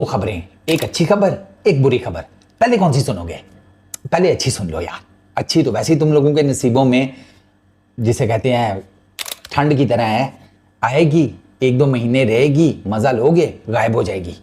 दो खबरें, एक अच्छी खबर एक बुरी खबर। पहले कौन सी सुनोगे? पहले अच्छी सुन लो यार। अच्छी तो वैसे ही तुम लोगों के नसीबों में, जिसे कहते हैं ठंड की तरह है, आएगी, एक दो महीने रहेगी, मजा लोगे, गायब हो जाएगी।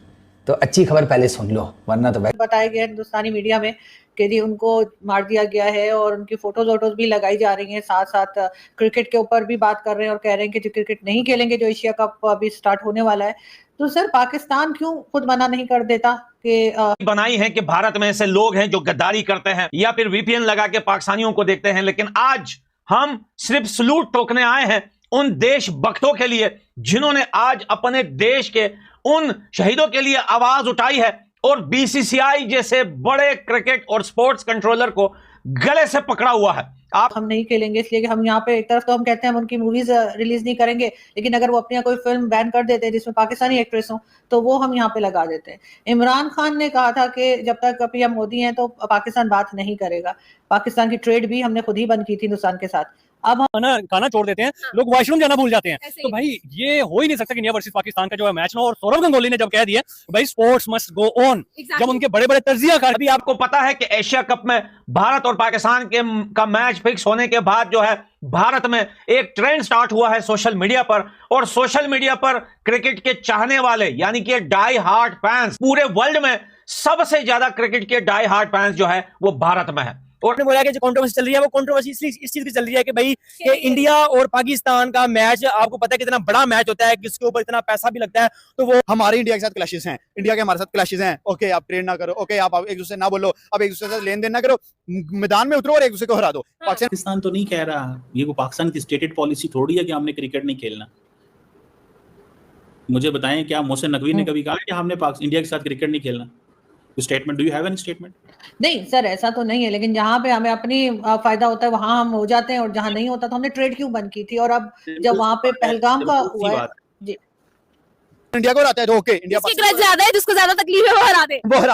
तो अच्छी खबर पहले सुन लो, वरना तो बताया गया हिंदुस्तानी मीडिया में कि जी उनको मार दिया गया है और उनकी फोटोज वोटोज भी लगाई जा रही हैं। साथ साथ क्रिकेट के ऊपर भी बात कर रहे हैं और कह रहे हैं कि जो क्रिकेट नहीं खेलेंगे, जो एशिया कप अभी स्टार्ट होने वाला है। तो सर पाकिस्तान क्यों खुद मना नहीं कर देता कि बनाई है कि भारत में ऐसे लोग हैं जो गद्दारी करते हैं या फिर वीपीएन लगा के पाकिस्तानियों को देखते हैं, लेकिन आज हम सिर्फ सलूट ठोकने आए हैं उन देशभक्तों के लिए जिन्होंने आज अपने देश के उन शहीदों के लिए आवाज उठाई है और बीसीसीआई जैसे बड़े क्रिकेट और स्पोर्ट्स कंट्रोलर को गले से पकड़ा हुआ है। हम नहीं खेलेंगे इसलिए कि हम यहाँ पे एक तरफ तो हम कहते हैं हम उनकी मूवीज रिलीज नहीं करेंगे, लेकिन अगर वो अपनी कोई फिल्म बैन कर देते हैं जिसमें पाकिस्तानी एक्ट्रेस हो तो वो हम यहाँ पे लगा देते हैं। इमरान खान ने कहा था कि जब तक पीएम मोदी हैं तो पाकिस्तान बात नहीं करेगा। पाकिस्तान की ट्रेड भी हमने खुद ही बंद की थी हिंदुस्तान के साथ। अब हम खाना छोड़ देते हैं, लोग वॉशरूम जाना भूल जाते हैं। तो भाई ये हो ही नहीं सकता कि इंडिया वर्सेस पाकिस्तान का जो है मैच ना, और सौरव गंगोली ने जब कह दिया भाई स्पोर्ट्स मस्ट गो ऑन, जब उनके बड़े बड़े तर्जिया कर अभी आपको पता है कि एशिया कप में भारत और पाकिस्तान का मैच फिक्स होने के बाद जो है भारत में एक ट्रेंड स्टार्ट हुआ है सोशल मीडिया पर, और सोशल मीडिया पर क्रिकेट के चाहने वाले यानी कि डाई हार्ड फैंस, पूरे वर्ल्ड में सबसे ज्यादा क्रिकेट के डाई हार्ड फैंस जो है वो भारत में है। और ने बोला कि जो कंट्रोवर्सी चल रही है वो कंट्रोवर्सी इस चीज की चल रही है कि भाई कि इंडिया और पाकिस्तान का मैच, आपको पता है कितना बड़ा मैच होता है, किसके ऊपर इतना पैसा भी लगता है, तो वो हमारे इंडिया के साथ क्लैशेस हैं, इंडिया के हमारे साथ क्लैशेस हैं। ओके आप ट्रेड ना करो, ओके आप एक दूसरे ना बोलो, अब एक दूसरे से लेन देन ना करो, मैदान में उतरो और एक दूसरे को हरा दो। पाकिस्तान तो नहीं कह रहा, ये वो पाकिस्तान की स्टेटेड पॉलिसी थोड़ी है कि हमने क्रिकेट नहीं खेलना। मुझे बताएं क्या मोहसिन नकवी ने कभी कहा कि हमने इंडिया के साथ क्रिकेट नहीं खेलना? Statement, do you have any statement? नहीं सर ऐसा तो नहीं है, लेकिन जहाँ पे हमें अपनी फायदा होता है वहां हम हो जाते हैं और जहाँ नहीं होता तो हमने ट्रेड क्यों बंद की थी। और अब जब वहां पे पहलगाम का हुआ है जी, इंडिया को हराता है तो ओके, इंडिया ज्यादा है, जिसको ज्यादा तकलीफ है वो हरा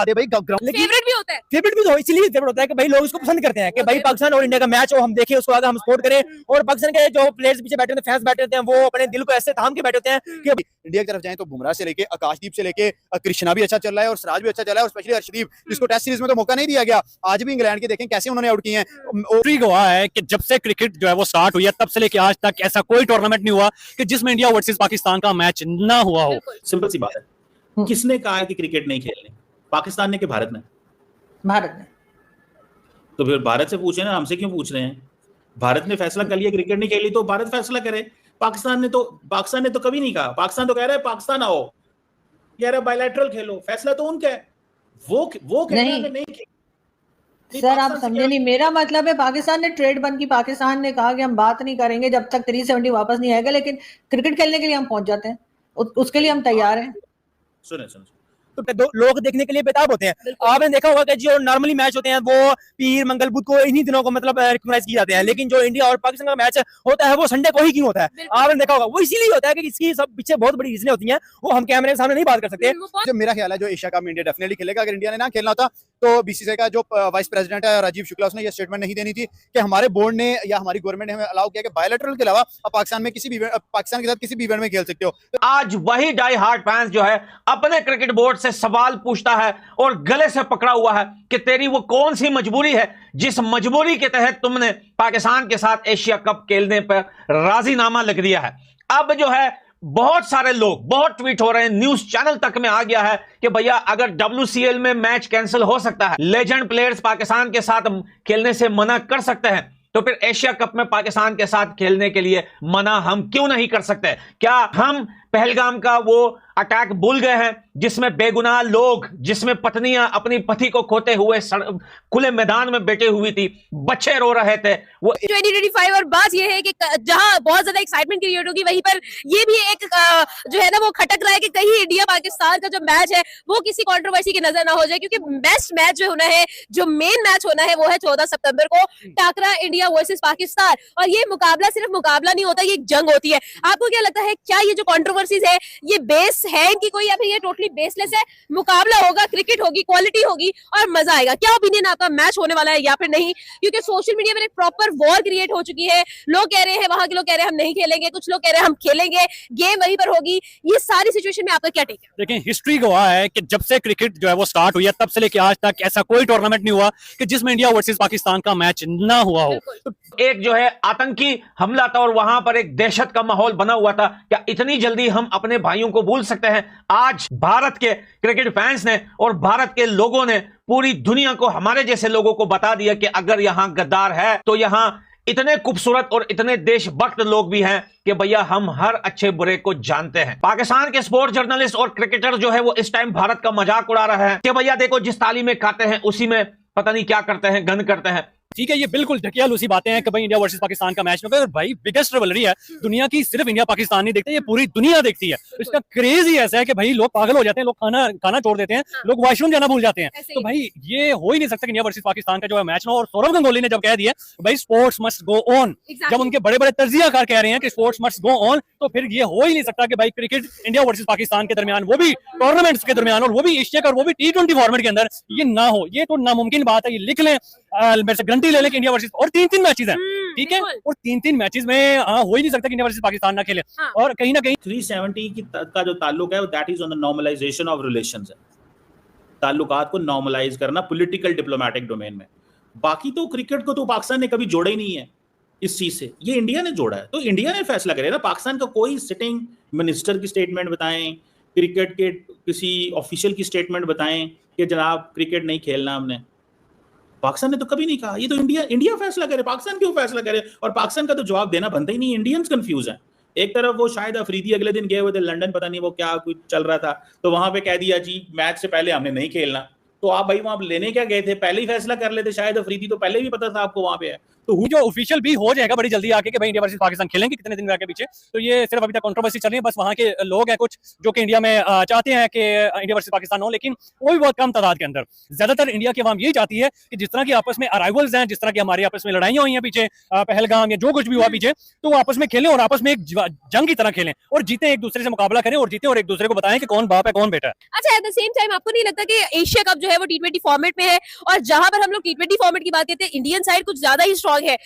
दे भाई। फेवरेट भी होता है, फेवरेट भी तो इसलिए फेवरेट होता है कि भाई लोग उसको पसंद करते हैं कि भाई पाकिस्तान और इंडिया का मैच हो, हम देखें उसको, आगे हम सपोर्ट करें। और पाकिस्तान के जो प्लेयर्स पीछे बैठे होते हैं, फैंस बैठे होते हैं, वो अपने दिल को ऐसे थाम के बैठे होते हैं कि इंडिया की तरफ जाएं तो बुमराह से लेके आकाशदीप से लेके कृष्णा भी अच्छा चल रहा है और सिराज भी अच्छा चल रहा है, और स्पेशली अर्शदीप जिसको टेस्ट सीरीज में तो मौका नहीं दिया गया। आज भी इंग्लैंड के देखें कैसे उन्होंने आउट किए हैं। ठीक हुआ है कि जब से क्रिकेट जो है वो स्टार्ट हुई है तब से लेके आज तक ऐसा कोई टूर्नामेंट नहीं हुआ कि जिसमें इंडिया वर्सेस पाकिस्तान का मैच ना हुआ हो। सिंपल सी बात है, किसने कहा है कि क्रिकेट नहीं खेलने? पाकिस्तान ने कि भारत ने? भारत ने। तो फिर भारत से पूछे ना, हमसे क्यों पूछ रहे हैं? भारत ने फैसला कर लिया क्रिकेट नहीं खेली तो भारत फैसला करे। पाकिस्तान ने तो कभी नहीं कहा। पाकिस्तान तो कह रहा है पाकिस्तान आओ, कह रहा है बायलैटरल खेलो, फैसला तो उनका है। वो कह रहा है नहीं खेल। सर आप समझे नहीं, मेरा मतलब है पाकिस्तान ने ट्रेड बंद की। पाकिस्तान ने कहा कि हम बात नहीं करेंगे जब तक 370 वापस नहीं आएगा, लेकिन क्रिकेट खेलने के लिए हम पहुंच जाते हैं, उसके लिए हम तैयार हैं। सुने तो लोग देखने के लिए बेताब होते हैं। आपने देखा होगा कि जो नॉर्मली मैच होते हैं वो पीर मंगल बुध को इन्हीं दिनों को मतलब रिकॉग्नाइज किए जाते हैं, लेकिन जो इंडिया और पाकिस्तान का मैच होता है वो संडे को ही क्यों होता है? आपने देखा होगा वो इसीलिए होता है कि इसकी सब पीछे बहुत बड़ी रीजनें होती हैं, वो हम कैमरे के सामने नहीं बात कर सकते। जो मेरा ख्याल है जो एशिया कप इंडिया डेफिनेटली खेलेगा। अगर इंडिया ने ना खेलना होता तो बीसीसीआई का जो वाइस प्रेसिडेंट है राजीव शुक्ला, उसने ये स्टेटमेंट नहीं देनी थी कि हमारे बोर्ड ने या हमारी गवर्नमेंट ने हमें अलाउ किया कि बायलैटरल के अलावा आप पाकिस्तान में पाकिस्तान के साथ किसी भी इवेंट में खेल सकते हो। आज वही डाई हार्ड फैंस जो है अपने क्रिकेट बोर्ड से सवाल पूछता है और गले से पकड़ा हुआ है कि तेरी वो कौन सी मजबूरी है जिस मजबूरी के तहत तुमने पाकिस्तान के साथ एशिया कप खेलने पर राजीनामा लिख दिया है। अब जो है बहुत सारे लोग, बहुत ट्वीट हो रहे हैं, न्यूज चैनल तक में आ गया है कि भैया अगर WCL में मैच कैंसिल हो सकता है, लेजेंड प्लेयर्स पाकिस्तान के साथ खेलने से मना कर सकते हैं, तो फिर एशिया कप में पाकिस्तान के साथ खेलने के लिए मना हम क्यों नहीं कर सकते? क्या हम पहलगाम का वो अटैक भूल गए हैं जिसमें बेगुनाह लोग, जिसमें पत्नियां अपनी पति को खोते हुए खुले मैदान में बैठे हुई थी, बच्चे रो रहे थे? वो 2025 और बात ये है कि जहां बहुत ज्यादा एक्साइटमेंट क्रिएट होगी, वहीं पर ये भी एक जो है ना वो खटक रहा है कि कहीं इंडिया पाकिस्तान का जो मैच है वो किसी कंट्रोवर्सी की नजर ना हो जाए, क्योंकि बेस्ट मैच जो होना है, जो मेन मैच होना है वो है 14 सितंबर को टाकरा इंडिया वर्सेस पाकिस्तान। और ये मुकाबला सिर्फ मुकाबला नहीं होता, ये एक जंग होती है। आपको क्या लगता है क्या ये जो कंट्रोवर्सी कंट्रोवर्सीज है, ये बेस है इनकी कोई या फिर ये टोटली बेसलेस है? मुकाबला होगा, क्रिकेट होगी, क्वालिटी होगी और मजा आएगा। क्या ओपिनियन आपका, मैच होने वाला है या फिर नहीं? क्योंकि सोशल मीडिया पर एक प्रॉपर वॉर क्रिएट हो चुकी है। लोग कह रहे हैं, वहां के लोग कह रहे हैं हम नहीं खेलेंगे, कुछ लोग कह रहे हैं हम खेलेंगे, गेम वहीं पर होगी। ये सारी सिचुएशन में आपका क्या टेक है? देखिए, हिस्ट्री गवाह है कि जब से क्रिकेट जो है वो स्टार्ट हुई है तब से लेके आज तक ऐसा कोई टूर्नामेंट नहीं हुआ कि जिसमें इंडिया वर्सेस पाकिस्तान का मैच ना हुआ हो। एक जो है आतंकी हमला था और वहां पर एक दहशत का माहौल बना हुआ था। क्या इतनी जल्दी हम अपने भाइयों को भूल सकते हैं? आज भारत के क्रिकेट फैंस ने और भारत के लोगों ने पूरी दुनिया को, हमारे जैसे लोगों को बता दिया कि अगर यहां गद्दार है तो यहां इतने खूबसूरत और इतने देशभक्त लोग भी हैं कि भैया हम हर अच्छे बुरे को जानते हैं। पाकिस्तान के स्पोर्ट्स जर्नलिस्ट और क्रिकेटर जो है वो इस टाइम भारत का मजाक उड़ा रहा है कि भैया देखो जिस थाली में खाते हैं उसी में पता नहीं क्या करते हैं, गंद करते हैं। ठीक है, ये बिल्कुल ढकियाल उसी बातें हैं कि भाई इंडिया वर्सेस पाकिस्तान का मैच में, भाई बिगेस्ट रिवलरी है दुनिया की, सिर्फ इंडिया पाकिस्तान नहीं देखते, ये पूरी दुनिया देखती है। इसका क्रेज ही ऐसा है कि भाई लोग पागल हो जाते हैं, लोग खाना छोड़ देते हैं, लोग वॉशरूम जाना भूल जाते हैं। तो भाई ये हो ही नहीं सकता कि इंडिया वर्सेस पाकिस्तान का जो है मैच ना हो। और सौरव गंगोली ने जब कह दिया भाई स्पोर्ट्स मस्ट गो ऑन, जब उनके बड़े बड़े तजियाकार कह रहे हैं कि स्पोर्ट्स मस्ट गो ऑन, तो फिर ये हो ही नहीं सकता कि भाई क्रिकेट इंडिया वर्सेस पाकिस्तान के दरमियान, वो भी टूर्नामेंट्स के दरमियान और वो भी एशिया का और वो भी T20 फॉर्मेट के अंदर ये ना हो। ये तो नामुमकिन बात है, ये लिख लें, मेरे से गारंटी ले लें कि इंडिया वर्सेस, और 3-3 मैचेस हैं, ठीक है, और 3-3 मैचेस में हो ही नहीं सकता कि इंडिया वर्सेस पाकिस्तान ना खेले। और कहीं ना कहीं 370 का जो ताल्लुक है that is on the normalization of relations है, ताल्लुकात को नॉर्मलाइज करना पॉलिटिकल डिप्लोमेटिक डोमेन में। बाकी तो क्रिकेट को तो पाकिस्तान ने कभी जोड़ा ही नहीं है इस चीज से, ये इंडिया ने जोड़ा है, तो इंडिया ने फैसला करे ना। पाकिस्तान का कोई सिटिंग मिनिस्टर की स्टेटमेंट बताएं, क्रिकेट के किसी ऑफिशियल की स्टेटमेंट बताएं कि जनाब क्रिकेट नहीं खेलना हमने, पाकिस्तान ने तो कभी नहीं कहा। ये तो इंडिया फैसला करे, पाकिस्तान क्यों फैसला करे? और पाकिस्तान का तो जवाब देना बनता ही नहीं। इंडियंस कंफ्यूज हैं। एक तरफ वो शायद अफरीदी अगले दिन गए हुए थे लंदन, पता नहीं वो क्या कुछ चल रहा था, तो वहां पे कह दिया जी मैच से पहले हमने नहीं खेलना। तो आप भाई वहां लेने क्या गए थे? पहले ही फैसला कर लेते, शायद अफरीदी तो पहले भी पता था आपको वहां पे है। तो जो ऑफिशियल भी हो जाएगा बड़ी जल्दी आके कि भाई इंडिया वर्सेस पाकिस्तान खेलेंगे कितने दिन के पीछे, तो ये सिर्फ अभी तक कंट्रोवर्सी चल रही है। बस वहां के लोग हैं कुछ जो कि इंडिया में चाहते हैं कि इंडिया वर्सेस पाकिस्तान हो, लेकिन वो भी बहुत कम तादाद के अंदर। ज्यादातर इंडिया की आवाम यही चाहती है कि जिस तरह की आपस में अराइवल्स हैं, जिस तरह की हमारी आपस में लड़ाइयां हुई हैं पीछे, पहलगाम या जो कुछ भी हुआ पीछे, तो वो आपस में खेलें और आपस में एक जंग की तरह खेलें और जीते, एक दूसरे से मुकाबला करें और जीते और एक दूसरे को बताएं कि कौन बाप है कौन बेटा है। अच्छा, एट द सेम टाइम आपको नहीं लगता कि एशिया कप जो है वो T20 फॉर्मेट में है, और जहां पर हम लोग T20 फॉर्मेट की बात करते हैं इंडियन साइड कुछ ज्यादा ही स्ट्रांग है।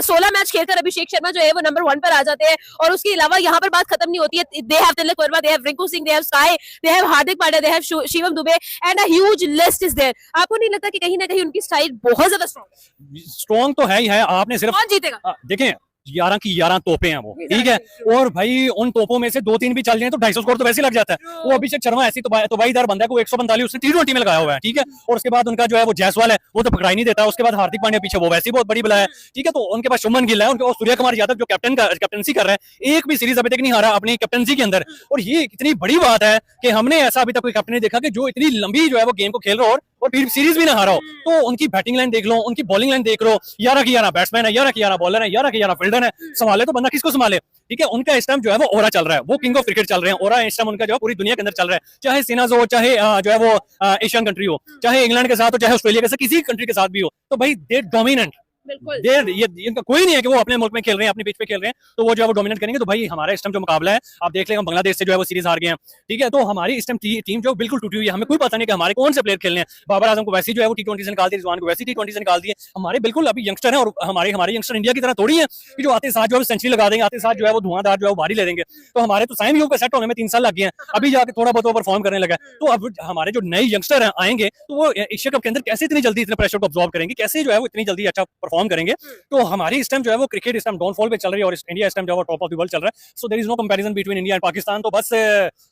16 मैच खेलकर अभिषेक शर्मा जो है वो नंबर 1 पर आ जाते हैं, और उसके अलावा यहाँ पर बात खत्म नहीं होती है। They have Tilak Varma, they have Rinku Singh, they have Sky, they have Hardik Pandya, they have Shivam Dube and a huge list is there. आपको नहीं लगता कि कहीं ना कहीं उनकी स्टाइल बहुत ज्यादा स्ट्रॉन्ग तो है ही है। आपने सिर्फ कौन जीतेगा? देखें 11 की 11 तोपें हैं वो, ठीक है, और भाई उन तोपों में से 2-3 भी चल जाए तो 250 स्कोर तो वैसे लग जाता है। वो अभिषेक शर्मा ऐसी तबाहीदार बंदा है को 145 उसने T20 में लगाया हुआ है, ठीक है, और उसके बाद उनका जो है वो जायसवाल है वो तो पकड़ाई नहीं देता। उसके बाद हार्दिक पांड्या पीछे, वो वैसे ही बहुत बड़ी बला है, ठीक है, तो उनके पास शुभमन गिल है, उनके पास सूर्य कुमार यादव जो कैप्टनसी कर रहा है, एक भी सीरीज अभी तक नहीं हारा अपनी कैप्टनसी के अंदर। और ये इतनी बड़ी बात है कि हमने ऐसा अभी तक कोई कैप्टन नहीं देखा कि जो इतनी लंबी जो है वो गेम को खेल रहा हो और फिर सीरीज भी ना हारा हो। तो उनकी बैटिंग लाइन देख लो, उनकी बॉलिंग लाइन देख लो, 11 की 11 बैट्समैन है, 11 की 11 बॉलर है, 11 की 11 फील्डर है, संभाले तो बंदा किसको संभाले, ठीक है। उनका इस टाइम जो है वो ओरा चल रहा है, वो किंग ऑफ क्रिकेट चल रहे हैं, ओरा इस टाइम उनका जो है पूरी दुनिया के अंदर चल रहा है। चाहे सीनाज हो, चाहे जो है वो एशियन कंट्री हो, चाहे इंग्लैंड के साथ हो, चाहे ऑस्ट्रेलिया के साथ, किसी कंट्री के साथ भी हो, तो भाई दे डोमिनेंट। ये इनका कोई नहीं है कि वो अपने मुल्क में खेल रहे हैं, अपनी पिच पे खेल रहे हैं, तो वो जो है वो डोमिनेट करेंगे। तो भाई हमारा इस टाइम जो मुकाबला है आप देख लेंगे, बांग्लादेश से जो है वो सीरीज हार गए हैं, ठीक है, तो हमारी इस टाइम टीम जो बिल्कुल टूटी हुई है। हमें कोई पता नहीं कि हमारे कौन से प्लेयर खेलने हैं। बाबर आजम को वैसे जो है वो T20 से निकाल दिए, रिजवान को वैसे T20 से निकाल दिए। हमारे बिल्कुल अभी यंगस्टर हैं, और हमारे यंगस्टर इंडिया की तरह थोड़ी है कि जो आते साथ जो है सेंचुरी लगा देंगे, आते साथ जो है वो धुआंधार जो है वो भारी ले देंगे। तो हमारे तो साइम यूब का सेट होने में 3 साल लग गए हैं, अभी जाके थोड़ा बहुत परफॉर्म करने लगा। तो अब हमारे जो नए यंगस्टर आएंगे तो वो एशिया कप के अंदर कैसे इतनी जल्दी इतने प्रेशर को अब्सॉर्ब करेंगे, कैसे जो है वो इतनी जल्दी अच्छा परफॉर्म करेंगे। तो हमारी इस टाइम जो है वो क्रिकेट इस टाइम डाउनफॉल पे चल रही है, और इंडिया इस टाइम जो है टॉप ऑफ द वर्ल्ड चल रहा है। So there is no comparison between India and Pakistan. तो बस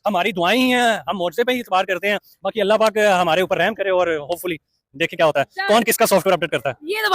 हमारी दुआएं ही हैं, हम मोर्चे पे ही इतबार करते हैं, बाकी अल्लाह पाक हमारे ऊपर रहम करे और होपफुली देखें क्या होता है, कौन किसका सॉफ्टवेयर अपडेट करता है। ये तो